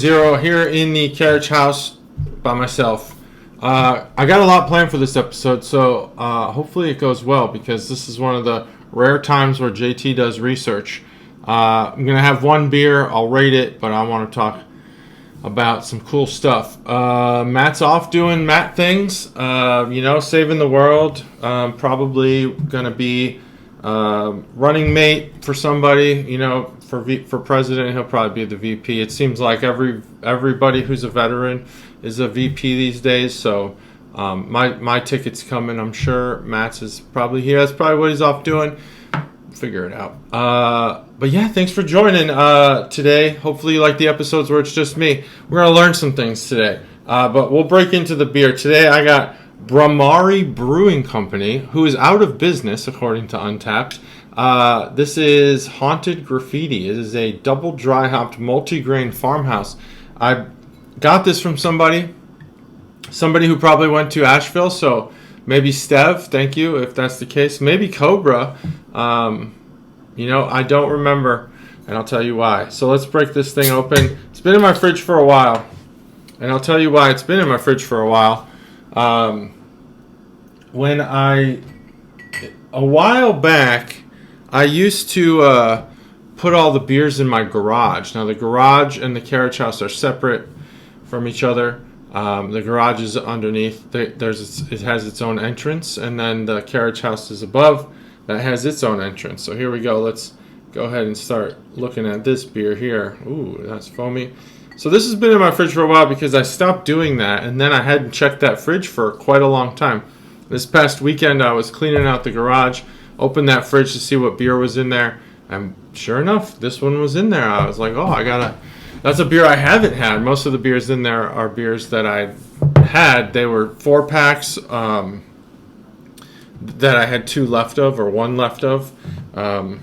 Zero here in the carriage house by myself. I got a lot planned for this episode, so hopefully it goes well because this is one of the rare times where JT does research. I'm going to have one beer, I'll rate it, but I want to talk about some cool stuff. Matt's off doing Matt things, saving the world. Probably going to be running mate for somebody, for president. He'll probably be the VP. It seems like everybody who's a veteran is a VP these days. So my ticket's coming. I'm sure Matt's is probably here. That's probably what he's off doing. Figure it out. But yeah, thanks for joining today. Hopefully you like the episodes where it's just me. We're gonna learn some things today. But we'll break into the beer today. I got Bhramari Brewing Company, who is out of business according to Untapped. This is Haunted Graffiti. It is a double dry hopped multi-grain farmhouse. I got this from somebody who probably went to Asheville, so maybe Stev, thank you if that's the case. Maybe Cobra. I don't remember, and I'll tell you why. So let's break this thing open. It's been in my fridge for a while, and I'll tell you why it's been in my fridge for a while. A while back, I used to put all the beers in my garage. Now the garage and the carriage house are separate from each other. The garage is underneath. It has its own entrance, and then the carriage house is above. That has its own entrance. So here we go. Let's go ahead and start looking at this beer here. Ooh, that's foamy. So this has been in my fridge for a while because I stopped doing that, and then I hadn't checked that fridge for quite a long time. This past weekend, I was cleaning out the garage, opened that fridge to see what beer was in there, and sure enough, this one was in there. I was like, that's a beer I haven't had. Most of the beers in there are beers that I had. They were 4-packs that I had 2 left of or 1 left of. But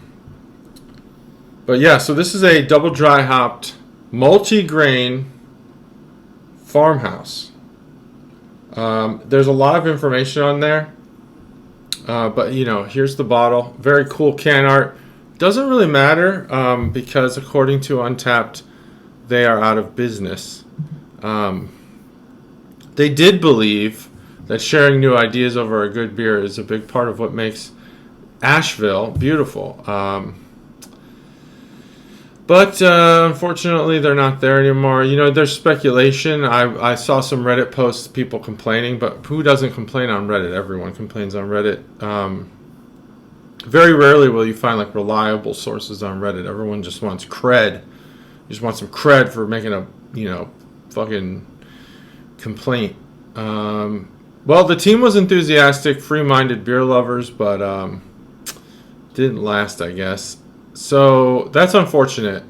yeah, so this is a double dry hopped multi-grain farmhouse. There's a lot of information on there. But here's the bottle. Very cool can art. Doesn't really matter because according to Untapped, they are out of business. They did believe that sharing new ideas over a good beer is a big part of what makes Asheville beautiful. But unfortunately, they're not there anymore. There's speculation. I saw some Reddit posts, people complaining, but who doesn't complain on Reddit? Everyone complains on Reddit. Very rarely will you find reliable sources on Reddit. Everyone just wants cred. You just want some cred for making a fucking complaint. Well, the team was enthusiastic, free-minded beer lovers, but didn't last, I guess. So that's unfortunate.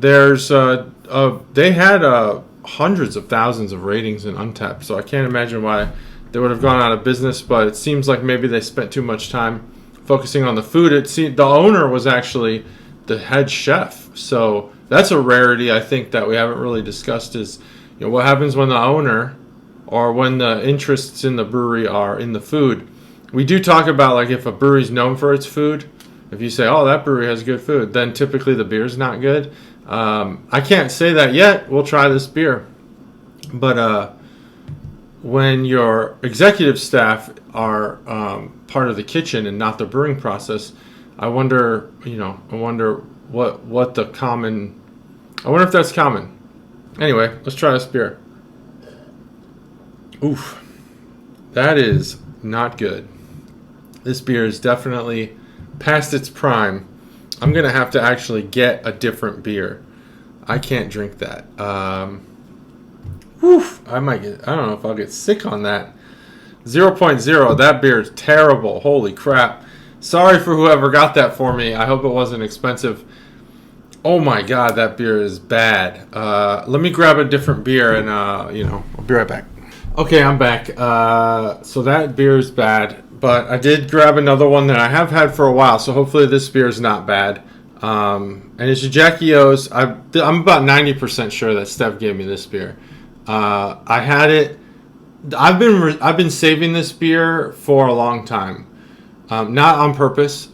They had hundreds of thousands of ratings in Untapped, so I can't imagine why they would have gone out of business. But it seems like maybe they spent too much time focusing on the food. The owner was actually the head chef, so that's a rarity. I think that we haven't really discussed is what happens when the owner or when the interests in the brewery are in the food. We do talk about if a brewery's known for its food. If you say, oh, that brewery has good food, then typically the beer's not good. I can't say that yet. We'll try this beer. But when your executive staff are part of the kitchen and not the brewing process, I wonder what the common... I wonder if that's common. Anyway, let's try this beer. Oof. That is not good. This beer is definitely past its prime. I'm going to have to actually get a different beer. I can't drink that. I don't know if I'll get sick on that. 0.0, that beer is terrible. Holy crap. Sorry for whoever got that for me. I hope it wasn't expensive. Oh my god, that beer is bad. Let me grab a different beer and, I'll be right back. Okay, I'm back. So that beer is bad. But I did grab another one that I have had for a while, so hopefully this beer is not bad. And it's Jackie O's. I'm about 90% sure that Steph gave me this beer. I had it. I've been saving this beer for a long time, not on purpose.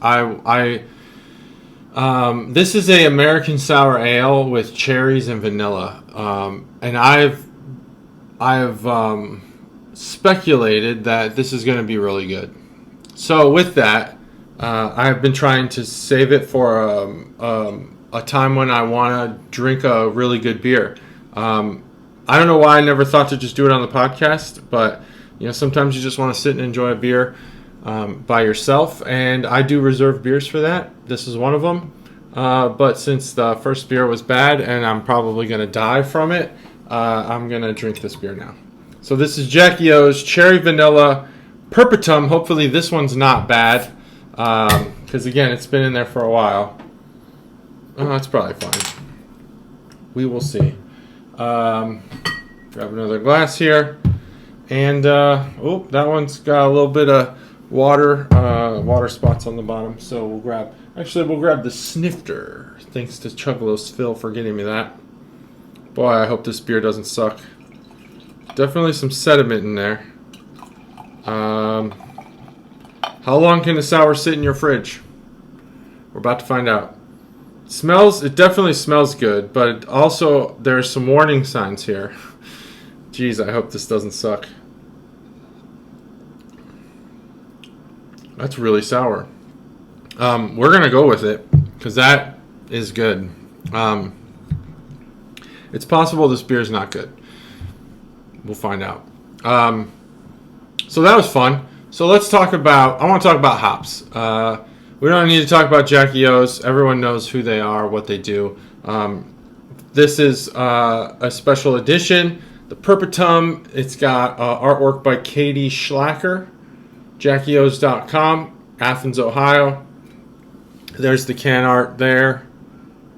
This is a American sour ale with cherries and vanilla, and I've speculated that this is going to be really good. So with that, I've been trying to save it for a time when I want to drink a really good beer. I don't know why I never thought to just do it on the podcast, but sometimes you just want to sit and enjoy a beer by yourself, and I do reserve beers for that. This is one of them. But since the first beer was bad and I'm probably going to die from it, I'm going to drink this beer now. So this is Jackie O's Cherry Vanilla Perpetum. Hopefully this one's not bad, because again, it's been in there for a while. Oh, it's probably fine. We will see. Grab another glass here. And, oh, that one's got a little bit of water spots on the bottom. So we'll grab the snifter. Thanks to Chuglos Phil for getting me that. Boy, I hope this beer doesn't suck. Definitely some sediment in there. How long can a sour sit in your fridge? We're about to find out. It definitely smells good, but also there's some warning signs here. Jeez, I hope this doesn't suck. That's really sour. We're going to go with it, because that is good. It's possible this beer is not good. We'll find out. So that was fun. So I want to talk about hops. We don't need to talk about Jackie O's. Everyone knows who they are, what they do. This is a special edition, the Perpetum. It's got artwork by Katie Schlacker, JackieO's.com, Athens, Ohio. There's the can art there.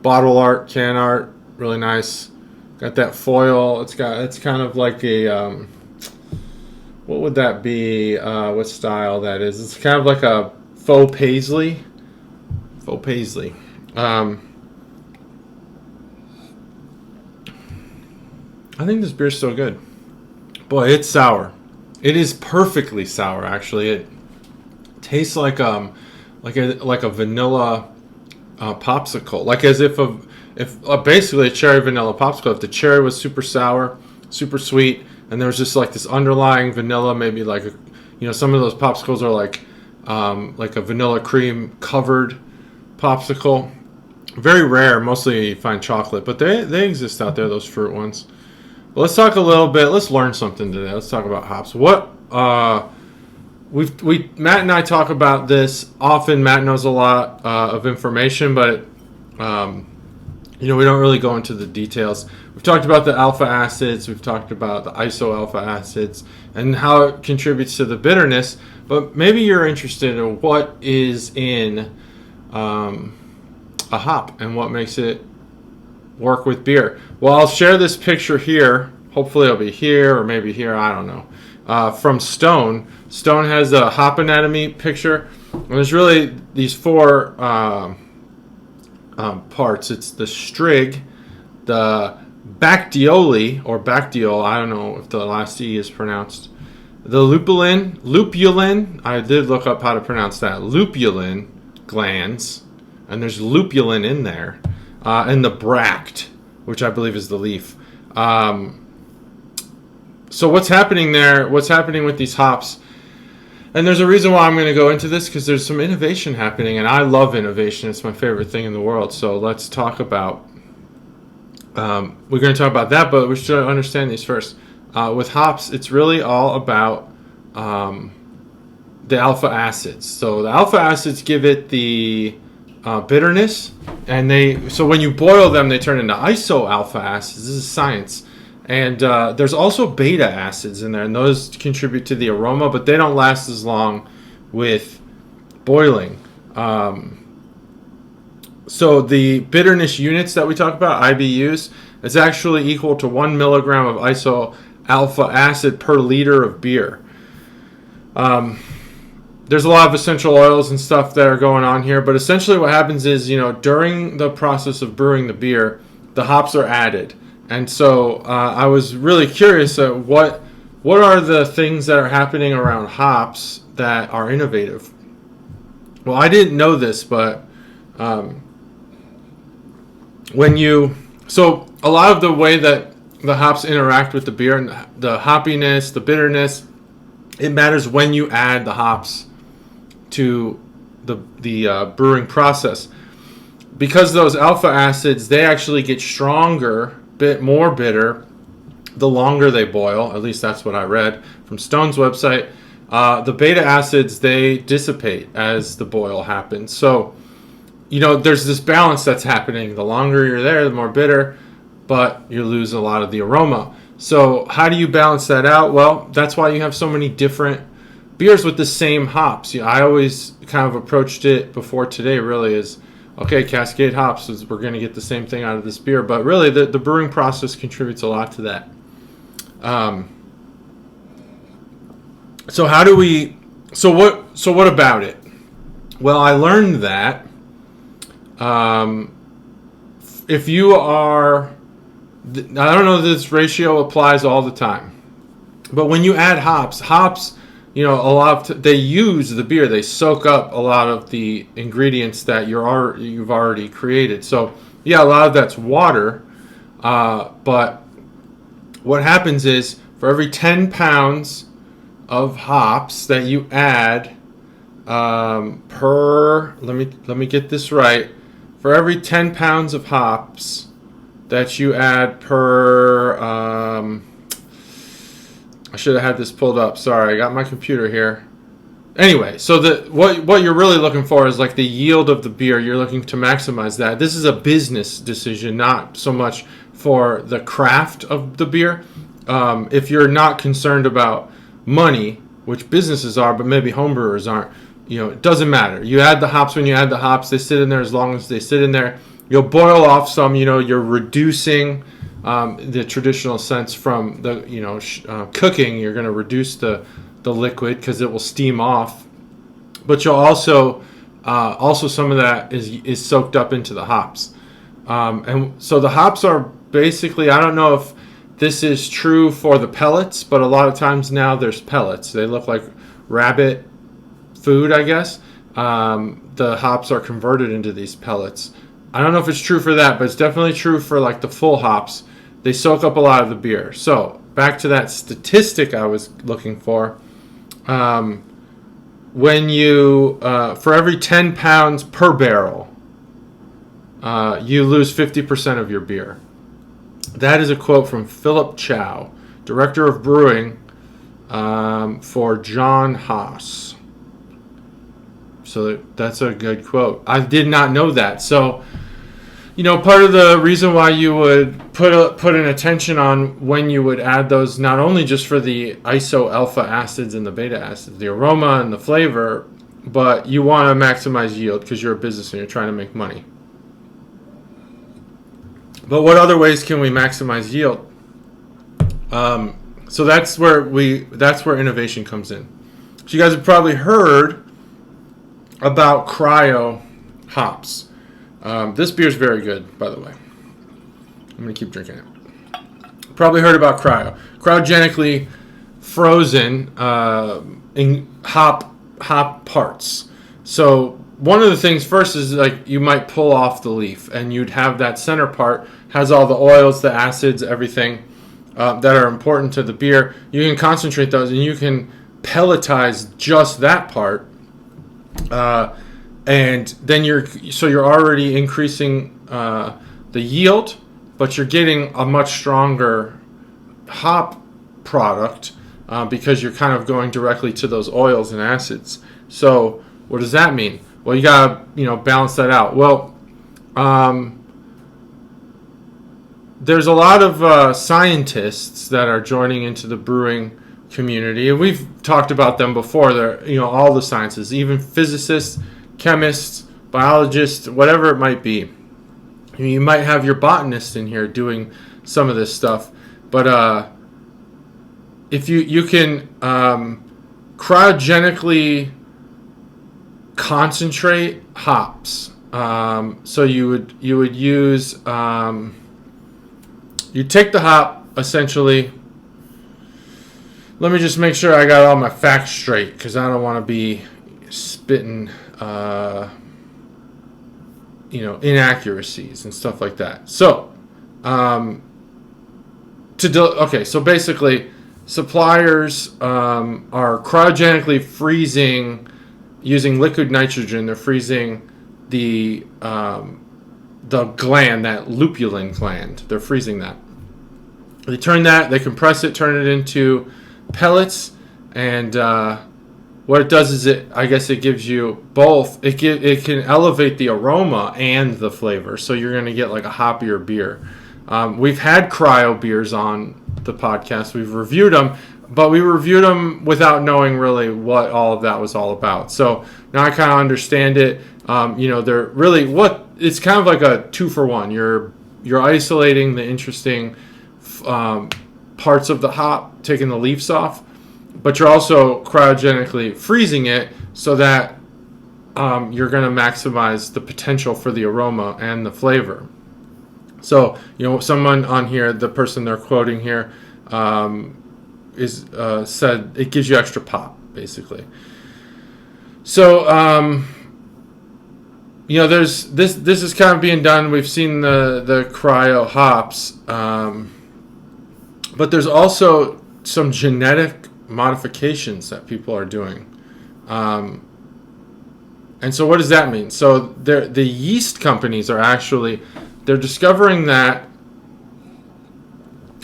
Bottle art, can art, really nice. Got that foil. It's kind of like a what would that be? What style that is? It's kind of like a faux paisley. I think this beer's so good. Boy, it's sour. It is perfectly sour, actually. It tastes like a vanilla popsicle, like as if basically a cherry vanilla popsicle. If the cherry was super sour, super sweet, and there was just like this underlying vanilla, maybe like some of those popsicles are like a vanilla cream covered popsicle. Very rare. Mostly you find chocolate, but they exist out there. Those fruit ones. But let's talk a little bit. Let's learn something today. Let's talk about hops. Matt and I talk about this often. Matt knows a lot of information, but we don't really go into the details. We've talked about the alpha acids. We've talked about the iso-alpha acids and how it contributes to the bitterness. But maybe you're interested in what is in a hop and what makes it work with beer. Well, I'll share this picture here. Hopefully it'll be here or maybe here. I don't know. From Stone. Stone has a hop anatomy picture. And there's really these four parts. It's the strig, the bacteoli or bacteol. I don't know if the last E is pronounced. The lupulin. I did look up how to pronounce that. Lupulin glands, and there's lupulin in there, and the bract, which I believe is the leaf. So what's happening there? What's happening with these hops? And there's a reason why I'm going to go into this, because there's some innovation happening, and I love innovation. It's my favorite thing in the world. So let's talk about. We're going to talk about that, but we should understand these first. With hops, it's really all about the alpha acids. So the alpha acids give it the bitterness, and so when you boil them, they turn into iso-alpha acids. This is science. And there's also beta acids in there, and those contribute to the aroma, but they don't last as long with boiling. So the bitterness units that we talk about, IBUs, is actually equal to 1 milligram of iso-alpha acid per liter of beer. There's a lot of essential oils and stuff that are going on here, but essentially what happens is, during the process of brewing the beer, the hops are added. And so I was really curious what are the things that are happening around hops that are innovative. Well, I didn't know this, but So a lot of the way that the hops interact with the beer and the hoppiness, the bitterness, it matters when you add the hops to the brewing process. Because those alpha acids, they actually get stronger, bit more bitter, the longer they boil. At least that's what I read from Stone's website. The beta acids, they dissipate as the boil happens. So, there's this balance that's happening. The longer you're there, the more bitter, but you lose a lot of the aroma. So how do you balance that out? Well, that's why you have so many different beers with the same hops. I always kind of approached it before today, really, is, okay, Cascade hops, we're going to get the same thing out of this beer. But really, the brewing process contributes a lot to that. So what about it? Well, I learned that if you are, I don't know if this ratio applies all the time, but when you add hops, a lot of they use the beer, they soak up a lot of the ingredients that you've already created. So yeah, a lot of that's water, but what happens is for every 10 pounds of hops that you add let me get this right. For every 10 pounds of hops that you add per, I should have had this pulled up. Sorry, I got my computer here. Anyway, so what you're really looking for is like the yield of the beer. You're looking to maximize that. This is a business decision, not so much for the craft of the beer. If you're not concerned about money, which businesses are, but maybe homebrewers aren't, it doesn't matter. You add the hops when you add the hops. They sit in there as long as they sit in there. You'll boil off some. You're reducing the traditional sense from the cooking. You're going to reduce the liquid because it will steam off. But you'll also some of that is soaked up into the hops. And so the hops are basically, I don't know if this is true for the pellets, but a lot of times now there's pellets. They look like rabbit food, I guess. The hops are converted into these pellets. I don't know if it's true for that, but it's definitely true for like the full hops. They soak up a lot of the beer. So back to that statistic I was looking for. When you, for every 10 pounds per barrel, you lose 50% of your beer. That is a quote from Philip Chow, Director of Brewing for John Haas. So that's a good quote. I did not know that. So, part of the reason why you would put an attention on when you would add those, not only just for the iso-alpha acids and the beta acids, the aroma and the flavor, but you want to maximize yield because you're a business and you're trying to make money. But what other ways can we maximize yield? So that's where innovation comes in. So you guys have probably heard about cryo hops. This beer is very good, by the way. I'm going to keep drinking it. Probably heard about cryogenically frozen in hop parts. So one of the things first is like you might pull off the leaf, and you'd have that center part has all the oils, the acids, everything that are important to the beer. You can concentrate those, and you can pelletize just that part. And then you're already increasing the yield, but you're getting a much stronger hop product because you're kind of going directly to those oils and acids. So what does that mean? Well, you gotta balance that out. Well, there's a lot of scientists that are joining into the brewing community, and we've talked about them before. They're all the sciences, even physicists, chemists, biologists, whatever it might be. You might have your botanist in here doing some of this stuff, but if you can cryogenically concentrate hops, so you would use you take the hop essentially. Let me just make sure I got all my facts straight because I don't want to be spitting. inaccuracies and stuff like that. So, so basically, suppliers are cryogenically freezing using liquid nitrogen. They're freezing the gland, that lupulin gland. They're freezing that. They compress it, turn it into pellets, and what it does is it gives you both. It can elevate the aroma and the flavor, so you're going to get like a hoppier beer. We've had cryo beers on the podcast. We've reviewed them, but we reviewed them without knowing really what all of that was all about. So now I kind of understand it. They're really it's kind of like a 2-for-1. You're isolating the interesting parts of the hop, taking the leaves off, but you're also cryogenically freezing it so that you're going to maximize the potential for the aroma and the flavor. So, someone on here, the person they're quoting here, said it gives you extra pop, basically. So, there's this is kind of being done. We've seen the cryo hops, but there's also some genetic modifications that people are doing. And so what does that mean? So the yeast companies they're discovering that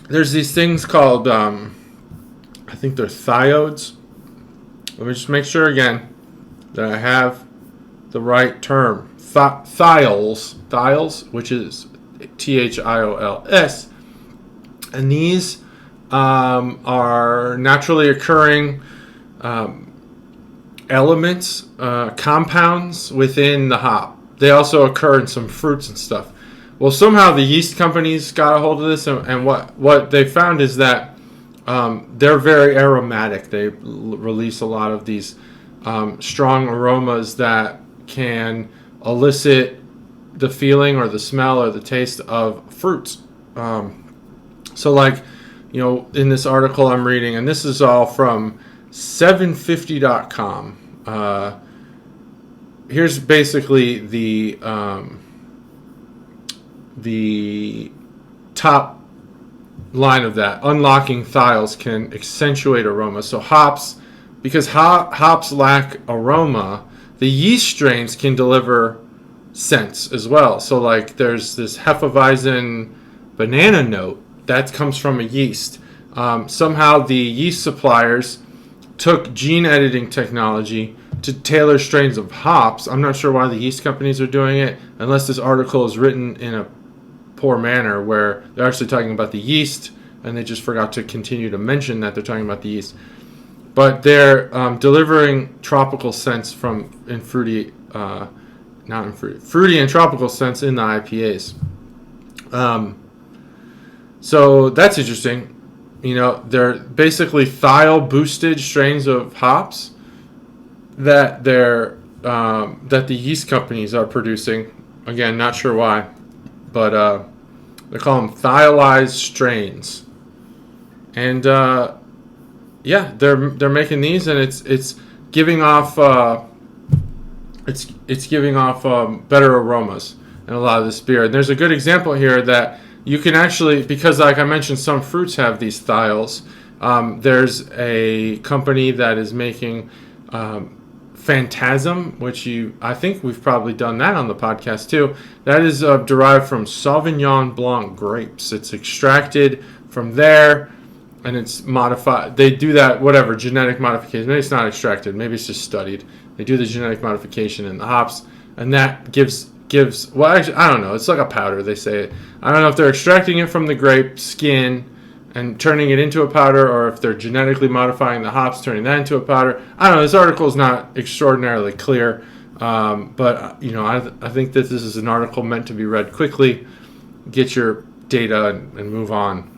there's these things called, I think they're thiodes. Let me just make sure again that I have the right term. Thiols, which is THIOLS. And these are naturally occurring elements, compounds within the hop. They also occur in some fruits and stuff. Well, somehow the yeast companies got a hold of this, and what they found is that they're very aromatic. They release a lot of these strong aromas that can elicit the feeling or the smell or the taste of fruits. So like, in this article I'm reading, and this is all from 750.com. Here's basically the top line of that. Unlocking thiols can accentuate aroma. So because hops lack aroma, the yeast strains can deliver scents as well. So like there's this Hefeweizen banana note that comes from a yeast. Somehow the yeast suppliers took gene editing technology to tailor strains of hops. I'm not sure why the yeast companies are doing it, unless this article is written in a poor manner where they're actually talking about the yeast and they just forgot to continue to mention that they're talking about the yeast. But they're delivering tropical scents fruity and tropical scents in the IPAs. So that's interesting. They're basically thiol boosted strains of hops that the yeast companies are producing. Again, not sure why, but they call them thiolized strains. And they're making these, and it's giving off better aromas in a lot of this beer. And there's a good example here that you can actually, because like I mentioned, some fruits have these thiols. There's a company that is making Phantasm, which I think we've probably done that on the podcast too. That is derived from Sauvignon Blanc grapes. It's extracted from there, and it's modified. They do that, whatever, genetic modification. Maybe it's not extracted. Maybe it's just studied. They do the genetic modification in the hops, and that gives. Well, actually, I don't know. It's like a powder. They say it. I don't know if they're extracting it from the grape skin and turning it into a powder, or if they're genetically modifying the hops, turning that into a powder. I don't know. This article is not extraordinarily clear, but I think that this is an article meant to be read quickly, get your data, and move on.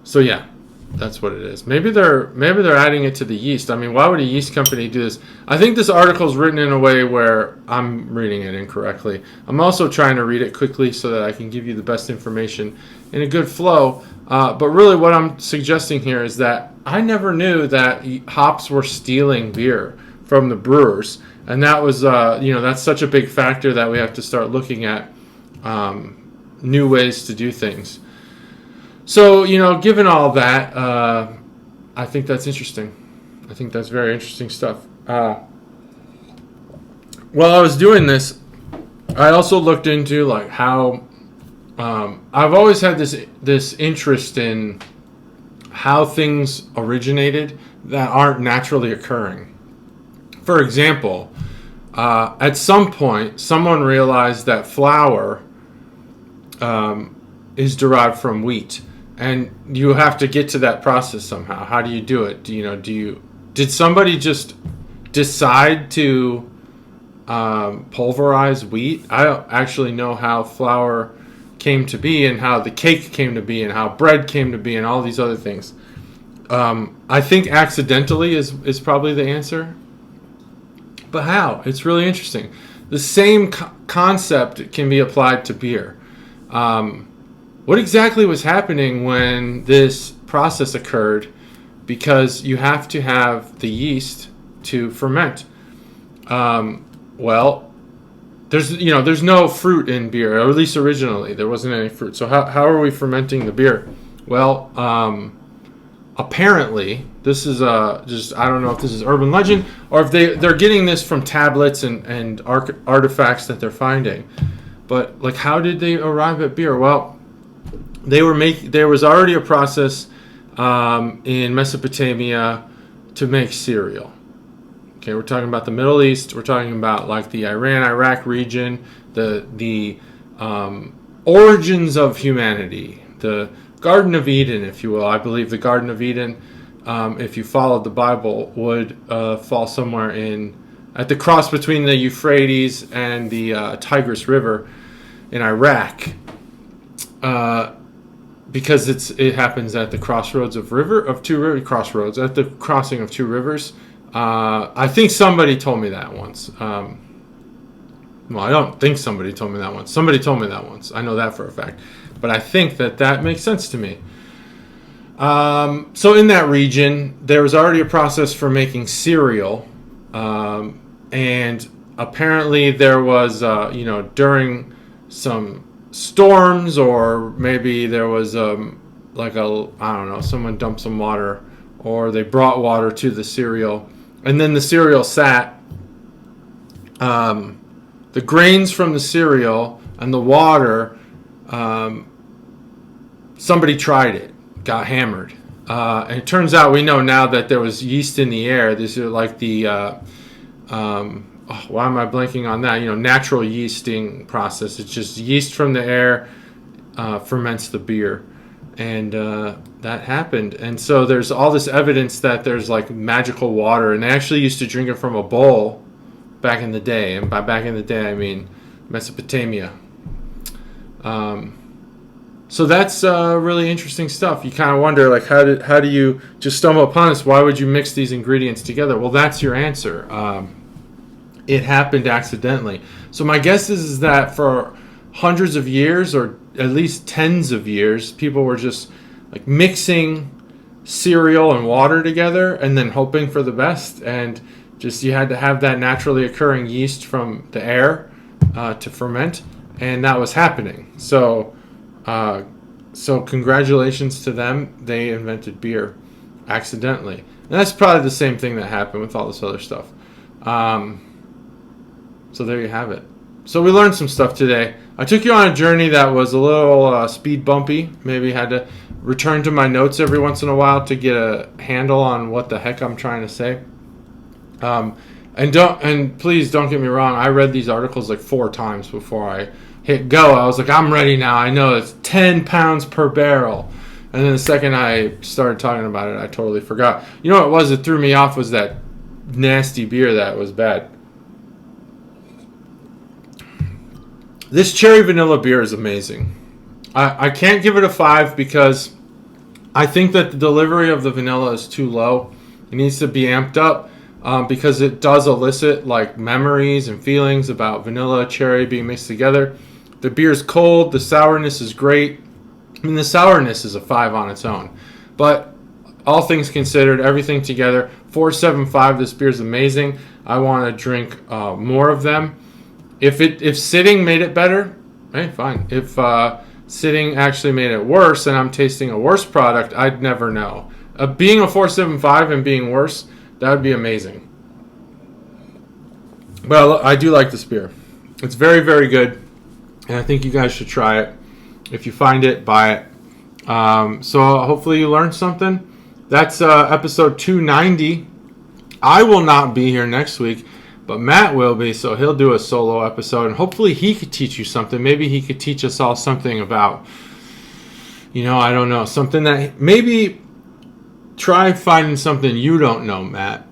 So yeah, that's what it is. Maybe they're adding it to the yeast. I mean, why would a yeast company do this? I think this article is written in a way where I'm reading it incorrectly. I'm also trying to read it quickly so that I can give you the best information in a good flow. But really what I'm suggesting here is that I never knew that hops were stealing beer from the brewers, and that was that's such a big factor that we have to start looking at new ways to do things. So given all that, I think that's interesting. I think that's very interesting stuff. While I was doing this, I also looked into like how I've always had this interest in how things originated that aren't naturally occurring. For example, at some point, someone realized that flour is derived from wheat, and you have to get to that process somehow. How do you do it? Did somebody just decide to pulverize wheat? I don't actually know how flour came to be, and how the cake came to be, and how bread came to be, and all these other things. I think accidentally is probably the answer. But how? It's really interesting. The same concept can be applied to beer. What exactly was happening when this process occurred? Because you have to have the yeast to ferment. Well, there's no fruit in beer, or at least originally there wasn't any fruit. So how are we fermenting the beer? Well, apparently this is I don't know if this is urban legend or if they're getting this from tablets and artifacts that they're finding. But like, how did they arrive at beer? Well, there was already a process in Mesopotamia to make cereal. Okay, we're talking about the Middle East. We're talking about like the Iran-Iraq region, the origins of humanity, the Garden of Eden, if you will. I believe the Garden of Eden, if you followed the Bible, would fall somewhere at the cross between the Euphrates and the Tigris River in Iraq, because it happens at the crossroads of crossroads at the crossing of two rivers. I think somebody told me that once. Well, I don't think somebody told me that once. Somebody told me that once. I know that for a fact. But I think that makes sense to me. So in that region, there was already a process for making cereal. And apparently there was, during some storms, or maybe there was someone dumped some water, or they brought water to the cereal. And then the cereal sat. The grains from the cereal and the water, somebody tried it, got hammered. And it turns out, we know now, that there was yeast in the air. These are like the, why am I blanking on that? Natural yeasting process. It's just yeast from the air ferments the beer. And that happened. And so there's all this evidence that there's like magical water. And they actually used to drink it from a bowl back in the day. And by back in the day, I mean Mesopotamia. So that's really interesting stuff. You kind of wonder, like, how do you just stumble upon this? Why would you mix these ingredients together? Well, that's your answer. It happened accidentally. So my guess is that for hundreds of years, or at least tens of years, people were just like mixing cereal and water together and then hoping for the best. And just, you had to have that naturally occurring yeast from the air to ferment, and that was happening. So congratulations to them. They invented beer accidentally. And that's probably the same thing that happened with all this other stuff. So there you have it. So we learned some stuff today. I took you on a journey that was a little speed bumpy. Maybe had to return to my notes every once in a while to get a handle on what the heck I'm trying to say. And please don't get me wrong. I read these articles like 4 times before I hit go. I was like, I'm ready now. I know it's 10 pounds per barrel. And then the second I started talking about it, I totally forgot. You know what it was that threw me off was that nasty beer that was bad. This cherry vanilla beer is amazing. I can't give it a 5 because I think that the delivery of the vanilla is too low. It needs to be amped up because it does elicit like memories and feelings about vanilla, cherry being mixed together. The beer is cold. The sourness is great. I mean, the sourness is a 5 on its own. But all things considered, everything together, 4.75. This beer is amazing. I want to drink more of them. If sitting made it better, hey, fine. If sitting actually made it worse and I'm tasting a worse product, I'd never know. Being a 475 and being worse, that would be amazing. Well, I do like this beer. It's very, very good. And I think you guys should try it. If you find it, buy it. So hopefully you learned something. That's episode 290. I will not be here next week, but Matt will be, so he'll do a solo episode, and hopefully he could teach you something. Maybe he could teach us all something about, I don't know, something that maybe try finding something you don't know, Matt,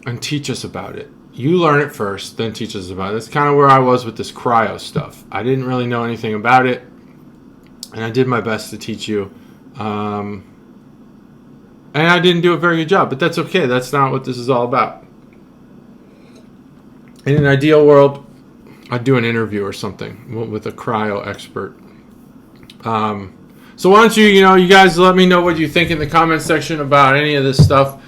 and teach us about it. You learn it first, then teach us about it. That's kind of where I was with this cryo stuff. I didn't really know anything about it, and I did my best to teach you. And I didn't do a very good job, but that's okay. That's not what this is all about. In an ideal world, I'd do an interview or something with a cryo expert. So why don't you guys let me know what you think in the comment section about any of this stuff.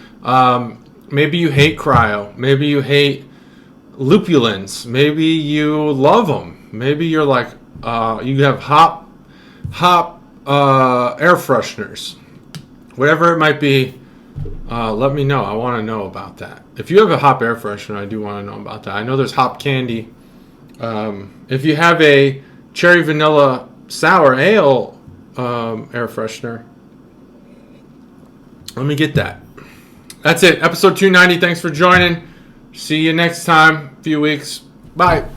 Maybe you hate cryo. Maybe you hate lupulins. Maybe you love them. Maybe you're like, you have hop air fresheners. Whatever it might be, let me know. I want to know about that. If you have a hop air freshener, I do want to know about that. I know there's hop candy. If you have a cherry vanilla sour ale air freshener, let me get that. That's it. Episode 290. Thanks for joining. See you next time. Few weeks. Bye.